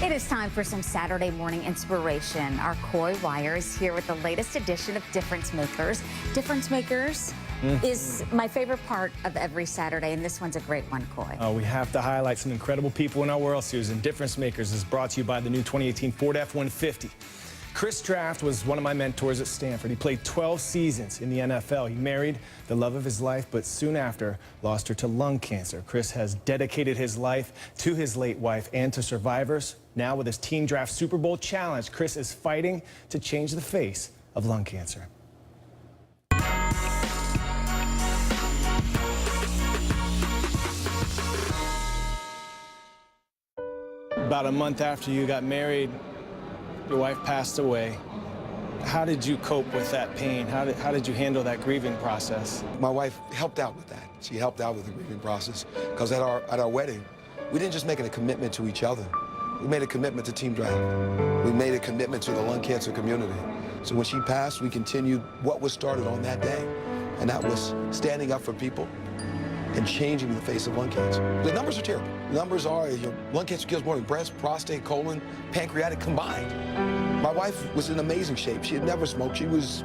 It is time for some Saturday morning inspiration. Our Coy Wire is here with the latest edition of Difference Makers. Difference Makers is my favorite part of every Saturday, and this one's a great one, Coy. We have to highlight some incredible people in our World Series, and Difference Makers is brought to you by the new 2018 Ford F-150. Chris Draft was one of my mentors at Stanford. He played 12 seasons in the NFL. He married the love of his life, but soon after lost her to lung cancer. Chris has dedicated his life to his late wife and to survivors. Now with his Team Draft Super Bowl challenge, Chris is fighting to change the face of lung cancer. About a month after you got married, your wife passed away. How did you cope with that pain? How did you handle that grieving process? My wife helped out with that. She helped out with the grieving process because at our wedding, we didn't just make it a commitment to each other. We made a commitment to Team Draft. We made a commitment to the lung cancer community. So when she passed, we continued what was started on that day, and that was standing up for people and changing the face of lung cancer. The numbers are terrible. The numbers are, lung cancer kills more than breast, prostate, colon, pancreatic combined. My wife was in amazing shape. She had never smoked. She was,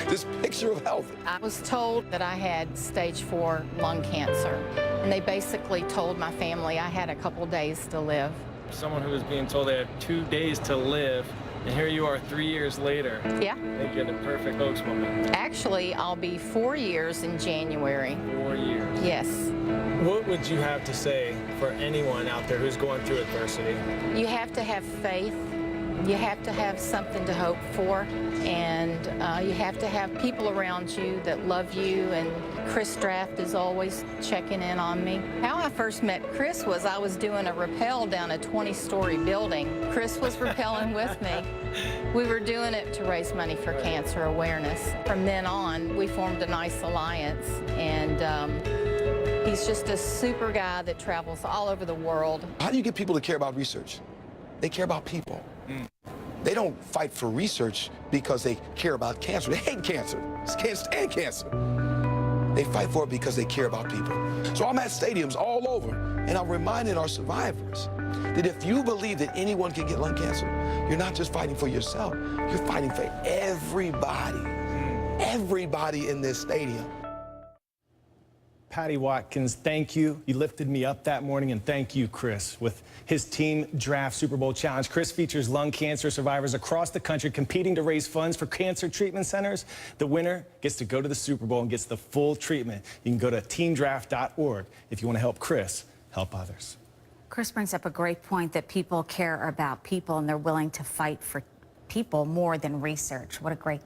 this picture of health. I was told that I had stage 4 lung cancer, and they basically told my family I had a couple days to live. Someone who was being told they had 2 days to live, and here you are 3 years later. Yeah. Making a perfect hoax woman. Actually, I'll be 4 years in January. 4 years. Yes. What would you have to say for anyone out there who's going through adversity? You have to have faith. You have to have something to hope for, and you have to have people around you that love you, and Chris Draft is always checking in on me. How I first met Chris was I was doing a rappel down a 20-story building. Chris was rappelling with me. We were doing it to raise money for cancer awareness. From then on, we formed a nice alliance, and he's just a super guy that travels all over the world. How do you get people to care about research? They care about people. They don't fight for research because they care about cancer. They hate cancer. They can't stand cancer. They fight for it because they care about people. So I'm at stadiums all over, and I'm reminding our survivors that if you believe that anyone can get lung cancer, you're not just fighting for yourself, you're fighting for everybody. Everybody in this stadium. Patti Watkins, thank you. You lifted me up that morning, and thank you, Chris, with his Team Draft Super Bowl Challenge. Chris features lung cancer survivors across the country competing to raise funds for cancer treatment centers. The winner gets to go to the Super Bowl and gets the full treatment. You can go to teamdraft.org if you want to help Chris help others. Chris brings up a great point that people care about people and they're willing to fight for people more than research. What a great